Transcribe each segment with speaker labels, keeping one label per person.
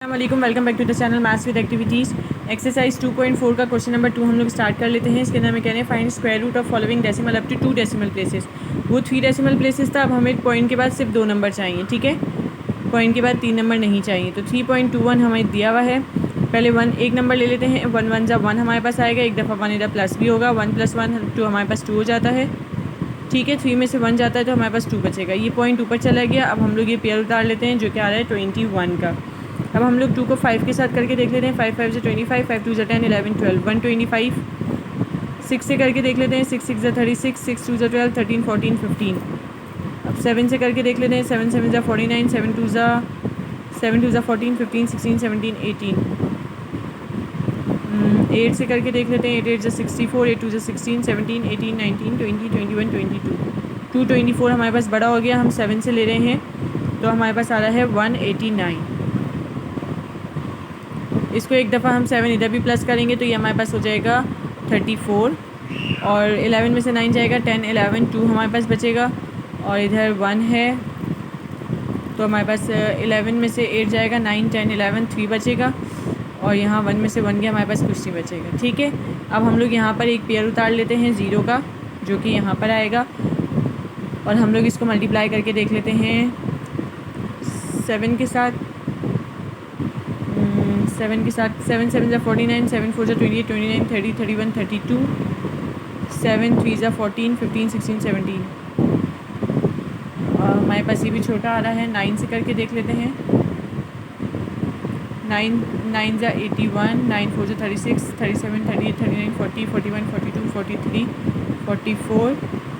Speaker 1: अस्सलामुअलैकुम, welcome back to the channel maths with activities. Exercise 2.4 का question number 2 हम लोग स्टार्ट कर लेते हैं। इसके अंदर हमें कह रहे हैं find square root of following decimal up to 2 decimal places. वो 3 डेसिमल प्लेसेस था, अब हमें पॉइंट के बाद सिर्फ 2 नंबर चाहिए। ठीक है, पॉइंट के बाद 3 नंबर नहीं चाहिए। तो 3.21 हमें दिया हुआ है। पहले 1 एक नंबर ले लेते हैं। 1 1 ज़ा 1 हमारे पास आएगा, एक दफ़ा 1 इधर प्लस भी होगा। 1 + 1 2 हमारे पास 2 हो जाता है। ठीक है, 3 में से 1 जाता है तो हमारे पास 2 बचेगा। ये पॉइंट ऊपर चला गया। अब हम लोग ये पेयर उतार लेते हैं जो कि आ रहा है 21 का। अब हम लोग 2 को 5 के साथ करके देख लेते हैं। 5 5 से 25, 5 2 10 11 12 125। 6 से करके देख लेते हैं। 6 6 36, 6 2 12 13 14 15। अब 7 से करके देख लेते हैं। 7 7 49, 7 2 14 15 16 17 18। 8 से करके देख लेते हैं। 8 8 64, 8 2 16 17 18 19 20 21 22। 224 हमारे पास बड़ा हो गया। हम 7 से ले रहे हैं तो हमारे पास आ रहा है 189। इसको एक दफ़ा हम 7 इधर भी प्लस करेंगे तो ये हमारे पास हो जाएगा 34। और 11 में से 9 जाएगा, 10 11 2 हमारे पास बचेगा। और इधर 1 है तो हमारे पास 11 में से 8 जाएगा, 9 10 11 3 बचेगा। और यहाँ 1 में से 1 गया, हमारे पास कुछ नहीं बचेगा। ठीक है, अब हम लोग यहाँ पर एक पेयर उतार लेते हैं 0 का, जो कि यहाँ पर आएगा। और हम लोग इसको मल्टीप्लाई करके देख लेते हैं 7 के साथ। 7 के साथ 7 7 49, 7 4 28 29 30 31 32, 7 3 14 15 16 17। हमारे पास ये भी छोटा आ रहा है। 9 से करके देख लेते हैं। 9 9 81, 9 4 36 37 38 39 40 41 42 43 44,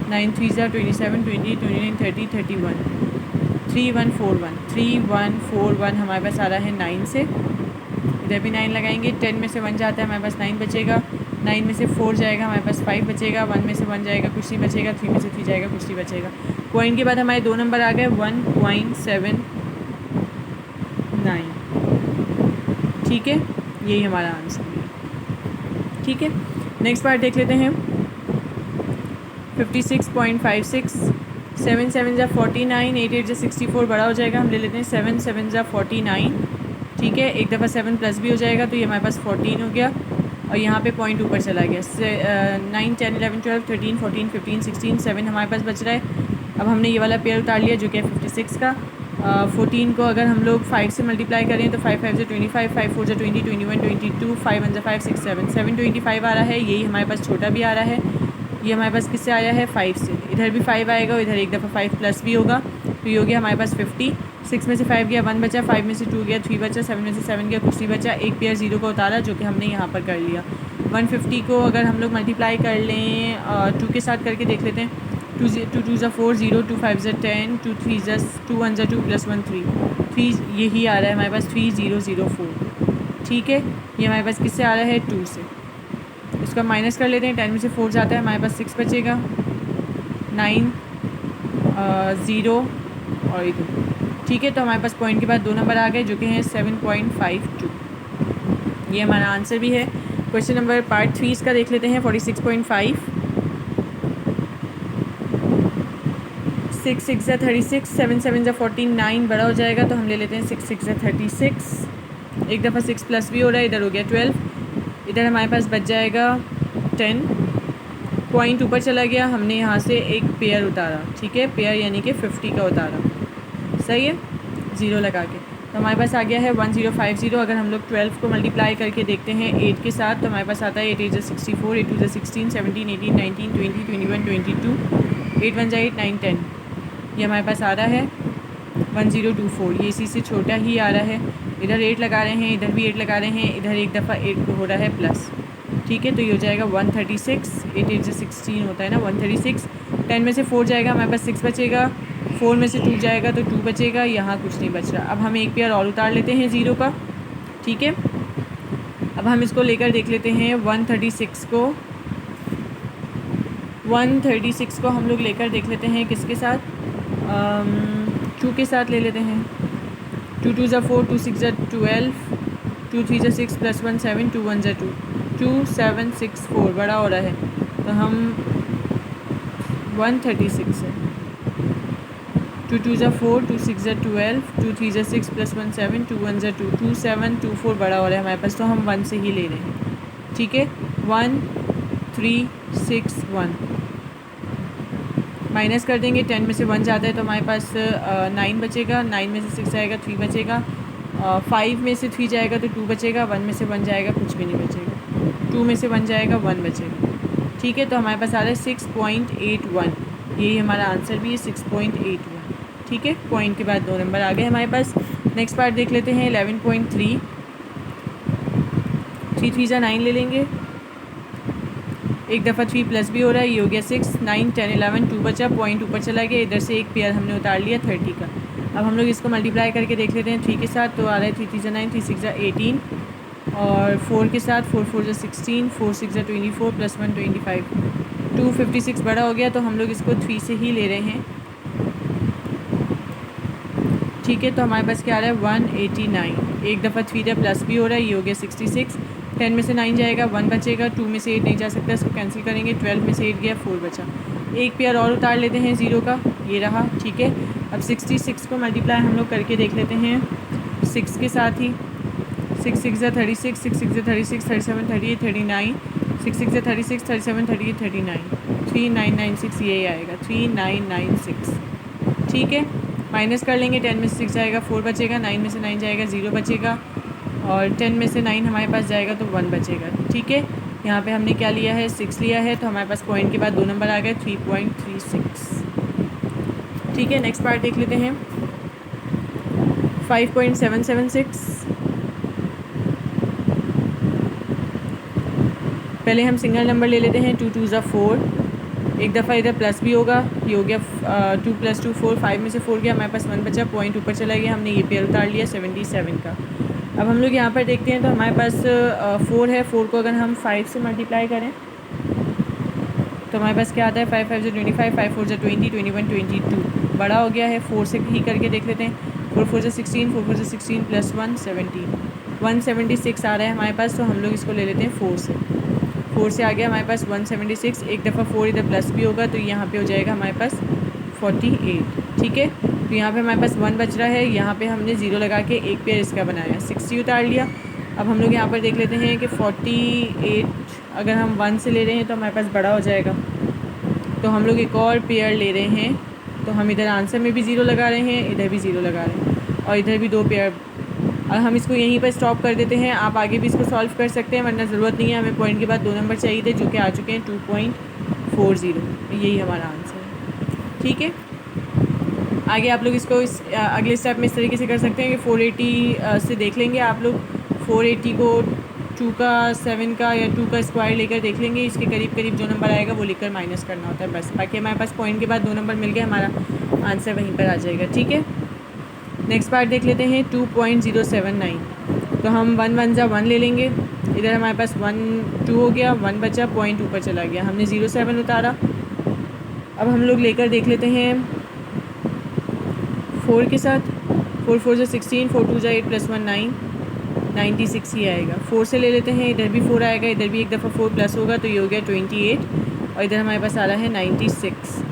Speaker 1: 9 3 27 20 29 30 31 3141 3141 हमारे पास आ रहा है 9 से। इधर भी 9 लगाएंगे। 10 में से 1 जाता है, हमारे पास 9 बचेगा। 9 में से 4 जाएगा, हमारे पास 5 बचेगा। 1 में से 1 जाएगा, कुछ नहीं बचेगा। 3 में से 3 जाएगा, कुछ नहीं बचेगा। पॉइंट के बाद हमारे 2 नंबर आ गए 1.79। ठीक है, यही हमारा आंसर है। ठीक है, नेक्स्ट पार्ट देख लेते हैं। 56.56। 7 7 49, 8 8 64 बड़ा हो जाएगा। हम ले लेते हैं 7 7 49। ठीक है, एक दफ़ा 7 प्लस भी हो जाएगा तो ये हमारे पास 14 हो गया। और यहाँ पे पॉइंट ऊपर चला गया। 9 10 11 12 13 14 15 16 7 हमारे पास बच रहा है। अब हमने ये वाला पेयर उतार लिया जो कि है 56 का। 14 को अगर हम लोग 5 से मल्टीप्लाई करें तो 5 5 25, 5 4 20 21 22, 5 1 5 6 7 7 25 आ रहा है। यही हमारे पास छोटा भी आ रहा है। ये हमारे पास किससे आया है? 5 से। इधर भी 5 आएगा और इधर एक दफ़ा 5 प्लस भी होगा तो ये हो गया हमारे पास 50। 6 में से 5 गया, 1 बचा। 5 में से 2 गया, 3 बचा। 7 में से 7 गया, कुछ नहीं बचा। एक पेयर 0 का उतारा जो कि हमने यहाँ पर कर लिया। 150 को अगर हम लोग मल्टीप्लाई कर लें 2 के साथ करके देख लेते हैं। 2 2 ज़ा 4 0, 2 5 ज़ा 10, 2 3 ज़ा 2 1 ज़ा 2 + 1 3 3 यही आ रहा है हमारे पास 3004। ठीक है, ये हमारे पास किससे आ रहा है? 2 से। इसको माइनस कर लेते हैं। 10 में से 4 जाता है, हमारे पास 6 बचेगा। 9 0 और ये 2। ठीक है, तो हमारे पास पॉइंट के बाद 2 नंबर आ गए जो कि हैं 7.52। ये हमारा आंसर भी है। क्वेश्चन नंबर पार्ट 3 इसका देख लेते हैं। 46.5। 6 6 36, 7 7 49 बड़ा हो जाएगा तो हम ले लेते हैं 6 6 36। एक दफ़ा 6 प्लस भी हो रहा है, इधर हो गया 12। इधर हमारे पास बच जाएगा 10। पॉइंट ऊपर चला गया, हमने यहाँ से एक पेयर उतारा। ठीक है, पेयर यानी कि 50 का उतारा। सही है, 0 लगा के। तो हमारे पास आ गया है 1050। अगर हम लोग 12 को मल्टीप्लाई करके देखते हैं 8 के साथ तो हमारे पास आता है 8 8 64, 8 2 16 17 18 19 20 21 22, 8 1 8 9 10। ये हमारे पास आ रहा है 1024। ये इसी से छोटा ही आ रहा है। इधर 8 लगा रहे हैं, इधर भी 8 लगा रहे हैं, इधर एक दफ़ा 8 हो रहा है प्लस। ठीक है, तो ये हो जाएगा 136। 8 8 16 होता है ना, 136। 10 में से 4 जाएगा, हमारे पास 6 बचेगा। 4 में से 2 जाएगा तो 2 बचेगा। यहाँ कुछ नहीं बच रहा। अब हम एक पेयर और उतार लेते हैं 0 का। ठीक है, अब हम इसको लेकर देख लेते हैं 136 को। 136 को हम लोग लेकर देख लेते हैं किसके साथ? 2 के साथ ले लेते हैं। 2 2 ज़ा 4, 2 6 ज़ा 12, 2 3 ज़ा 6 + 1 7, 2 1 ज़ा 2 2 7 6 4 बड़ा हो रहा है तो हम 136 है। 2 2 ज़ा 4, 2 6 ज़ा 12, 2 3 ज़ा 6 + 1 7, 2 1 ज़ा 2, 2 7 2 4 बड़ा हो रहा है हमारे पास, तो हम 1 से ही ले रहे हैं। ठीक है, 1 3 6 1 माइनस कर देंगे। 10 में से 1 जाता है तो हमारे पास 9 बचेगा, 9 में से 6 जाएगा 3 बचेगा, 5 में से 3 जाएगा तो 2 बचेगा, 1 में से 1 जाएगा कुछ भी नहीं बचेगा, 2 में से 1 जाएगा 1 बचेगा। ठीक है, तो हमारे पास आ रहा है 6.81, यही हमारा आंसर भी है 6.81। ठीक है, पॉइंट के बाद 2 नंबर आ गए हमारे पास। नेक्स्ट पार्ट देख लेते हैं 11.3। 3 3 ज़ा 9 ले लेंगे, एक दफ़ा 3 प्लस भी हो रहा है, ये हो गया 6 9 10 11, 2 बचा, पॉइंट ऊपर चला गया, इधर से एक पेयर हमने उतार लिया 30 का। अब हम लोग इसको मल्टीप्लाई करके देख लेते हैं 3 के साथ, तो आ रहा है 3 3 ज़ा 9, 3 6 ज़ा 18, और 4 के साथ 4 4 ज़ा 16, 4 6 ज़ा 24 + 1 25, 256 बड़ा हो गया, तो हम लोग इसको 3 से ही ले रहे हैं। ठीक है, तो हमारे पास क्या आ रहा है 189, एक दफ़ा 3 प्लस भी हो रहा है, ये हो गया 66, 10 में से 9 जाएगा 1 बचेगा, 2 में से 8 नहीं जा सकता, इसको कैंसिल करेंगे, 12 में से 8 गया 4 बचा, एक पेयर और उतार लेते हैं 0 का, ये रहा। ठीक है, अब 66 को मल्टीप्लाई हम लोग करके देख लेते हैं 6 के साथ ही, 6 6 ज़ा 36, 6 6 ज़ा 36, 37 38 39, 6 6 ज़ा 36, 37 38 39, 3996 यही आएगा 3996। ठीक है, माइनस कर लेंगे, 10 में से 6 जाएगा 4 बचेगा, 9 में से 9 जाएगा 0 बचेगा, और 10 में से 9 हमारे पास जाएगा तो 1 बचेगा। ठीक है, यहाँ पे हमने क्या लिया है 6 लिया है, तो हमारे पास पॉइंट के बाद 2 नंबर आ गए 3.36। ठीक है, नेक्स्ट पार्ट देख लेते हैं 5.776। पहले हम सिंगल नंबर ले लेते हैं, 2 2 ज़ा 4, एक दफ़ा इधर प्लस भी होगा, ये हो गया 2 + 2 4, 5 में से 4 गया, हमारे पास 1 बचा, पॉइंट ऊपर चला गया, हमने ये पेयर उतार लिया 77 का। अब हम लोग यहाँ पर देखते हैं तो हमारे पास 4 है, 4 को अगर हम 5 से मल्टीप्लाई करें तो हमारे पास क्या आता है 5 5 ज़ा 25, 5 4 ज़ा 20, 21 22 बड़ा हो गया है। 4 से ही करके देख लेते हैं, 4 4 ज़ा 16, 4 4 ज़ा 16 + 1 17, 176 आ रहा है हमारे पास, तो हम लोग इसको ले लेते हैं 4 से। 4 से आ गया हमारे पास 176, एक दफ़ा 4 इधर प्लस भी होगा तो यहाँ पे हो जाएगा हमारे पास 48। ठीक है, तो यहाँ पे हमारे पास 1 बच रहा है, यहाँ पे हमने 0 लगा के एक पेयर इसका बनाया, 60 उतार लिया। अब हम लोग यहाँ पर देख लेते हैं कि 48 अगर हम 1 से ले रहे हैं तो हमारे पास बड़ा हो जाएगा, तो हम लोग एक और पेयर ले रहे हैं, तो हम इधर आंसर में भी 0 लगा रहे हैं, इधर भी 0 लगा रहे हैं, और इधर भी 2 पेयर। और हम इसको यहीं पर स्टॉप कर देते हैं, आप आगे भी इसको सॉल्व कर सकते हैं, वरना ज़रूरत नहीं है, हमें पॉइंट के बाद 2 नंबर चाहिए थे जो कि आ चुके हैं 2.40, यही हमारा आंसर है। ठीक है, आगे आप लोग इसको इस अगले स्टेप में इस तरीके से कर सकते हैं कि 480 से देख लेंगे आप लोग, 480 को 2 का 7 का या 2 का स्क्वायर लेकर देख लेंगे, इसके करीब करीब जो नंबर आएगा वो लिखकर माइनस करना होता है बस, बाकी हमारे पास पॉइंट के बाद 2 नंबर मिल गए, हमारा आंसर वहीं पर आ जाएगा। ठीक है, नेक्स्ट पार्ट देख लेते हैं 2.079, तो हम 1 1 ज़ा 1 ले लेंगे, इधर हमारे पास 1 2 हो गया, 1 बचा, पॉइंट ऊपर चला गया, हमने 0.7 उतारा। अब हम लोग लेकर देख लेते हैं 4 के साथ, 4 4 ज़ा 16, 4 2 ज़ा 8 + 1 9, 96 ही आएगा। 4 से ले लेते हैं, इधर भी 4 आएगा, इधर भी एक दफ़ा 4 प्लस होगा तो ये हो गया 28, और इधर हमारे पास आ रहा है 96।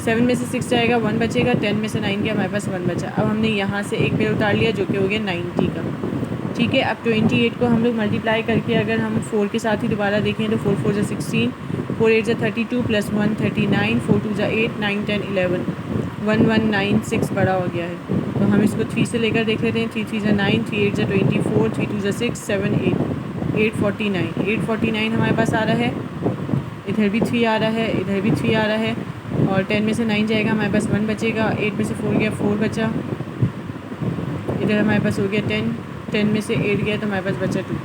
Speaker 1: 7 में से 6 जाएगा 1 बचेगा, 10 में से 9 गया, हमारे पास 1 बचा। अब हमने यहाँ से एक पेयर उतार लिया जो कि हो गया 90 का। ठीक है, अब 28 को हम लोग मल्टीप्लाई करके अगर हम 4 के साथ ही दोबारा देखें तो 4 4 ज़ा 16, 4 8 ज़ा 32 + 1 39, 4 2 ज़ा 8 9 10 11, 1196 बड़ा हो गया है, तो हम इसको 3 से लेकर देख लेते हैं, 3 3 ज़ा 9, 3 8 ज़ा 24, 3 2 ज़ा 6 7 8, 849 हमारे पास आ रहा है, इधर भी 3 आ रहा है, इधर भी 3 आ रहा है, और 10 में से 9 जाएगा, हमारे पास 1 बचेगा, 8 में से 4 गया 4 बचा, इधर हमारे पास हो गया 10, 10 में से 8 गया तो हमारे पास बचा 2।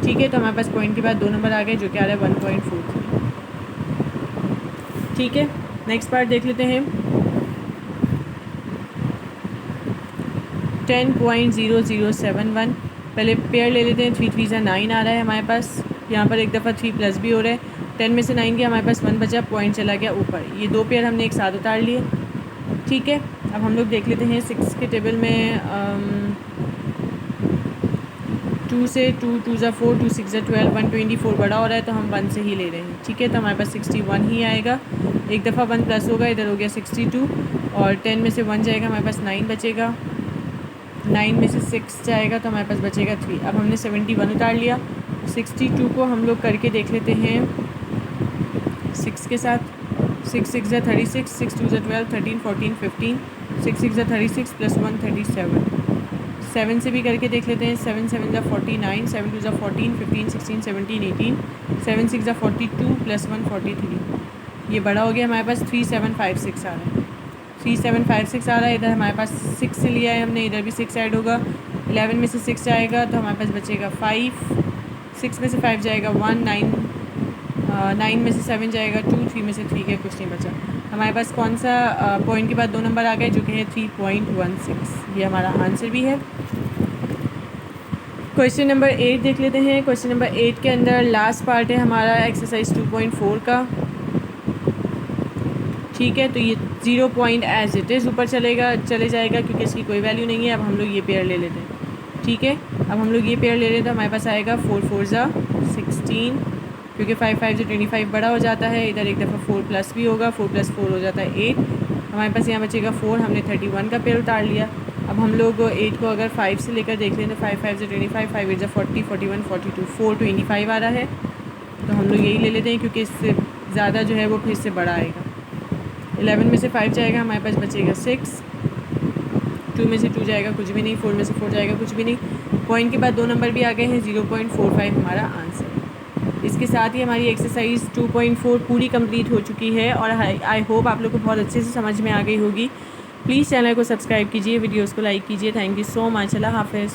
Speaker 1: ठीक है, तो हमारे पास पॉइंट के बाद 2 नंबर आ गए जो कि आ रहा है 1.43। ठीक है, नेक्स्ट पार्ट देख लेते हैं 10.0071। पहले पेयर ले लेते हैं, 3 3 ज़ा 9 आ रहा है हमारे पास, यहाँ पर एक दफ़ा 3 प्लस भी हो रहा है, 10 में से 9 गया, हमारे पास 1 बचा, पॉइंट चला गया ऊपर, ये 2 पेयर हमने एक साथ उतार लिए। ठीक है, अब हम लोग देख लेते हैं 6 के टेबल में 2 से 2 ज़ा 4, 2 6 ज़ा 12, 124 बड़ा हो रहा है तो हम 1 से ही ले रहे हैं, ठीक है। तो हमारे पास 61 ही आएगा। एक दफ़ा 1 प्लस होगा, इधर हो गया 62 और 10 में से 1 जाएगा, हमारे पास 9 बचेगा। 9 में से 6 जाएगा तो हमारे पास बचेगा 3। अब हमने 71 उतार लिया। 62 को हम लोग करके देख लेते हैं 6 के साथ। 6 6 ज़ा 36, 6 2 ज़ा 12, 13 14 15, 6 6 ज़ा 36 प्लस 1 37। 7 से भी करके देख लेते हैं। 7 7 ज़ा 49, 7 2 ज़ा 14, 15 16 17 18, 7 6 ज़ा 42 प्लस 1 43। ये बड़ा हो गया, हमारे पास 3756 आ रहा है। 3756 आ रहा है। इधर हमारे पास 6 से लिया है हमने, इधर भी 6 ऐड होगा। 11 में से 6 जाएगा तो हमारे पास बचेगा 5। 6 में से 5 जाएगा 1, 9 में से 7 जाएगा 2, 3 में से 3 है, कुछ नहीं बचा। हमारे पास कौन सा पॉइंट के बाद 2 नंबर आ गए जो कि है 3.16। ये हमारा आंसर भी है। क्वेश्चन नंबर 8 देख लेते हैं। क्वेश्चन नंबर 8 के अंदर लास्ट पार्ट है हमारा एक्सरसाइज 2.4 का, ठीक है। तो ये 0 पॉइंट एज इट इज़ ऊपर चले जाएगा क्योंकि इसकी कोई वैल्यू नहीं है। अब हम लोग ये पेयर ले लेते हैं, ठीक है। अब हम लोग ये पेयर ले लेते हैं तो हमारे पास आएगा 4 4 ज़ा 16, क्योंकि 5 5 ज़ा 25 बड़ा हो जाता है। इधर एक दफ़ा 4 प्लस भी होगा, 4 प्लस 4 हो जाता है 8। हमारे पास यहाँ बचेगा 4। हमने 31 का पेयर उतार लिया। अब हम लोग 8 को अगर 5 से लेकर देख लें तो 5 5 ज़ा 25, 5 8 ज़ा 40, 41 42, 425 आ रहा है। तो हम लोग यही ले लेते हैं क्योंकि इससे ज़्यादा जो है वो फिर से बड़ा आएगा। 11 में से 5 जाएगा, हमारे पास बचेगा 6। 2 में से 2 जाएगा, कुछ भी नहीं। 4 में से 4 जाएगा, कुछ भी नहीं। पॉइंट के बाद 2 नंबर भी आ गए हैं। 0.45 हमारा आंसर है। इसके साथ ही हमारी एक्सरसाइज 2.4 पूरी कंप्लीट हो चुकी है और आई होप आप लोग को बहुत अच्छे से समझ में आ गई होगी। प्लीज़ चैनल को सब्सक्राइब कीजिए, वीडियोज़ को लाइक कीजिए। Thank you so much. अल्लाह हाफ़िज़।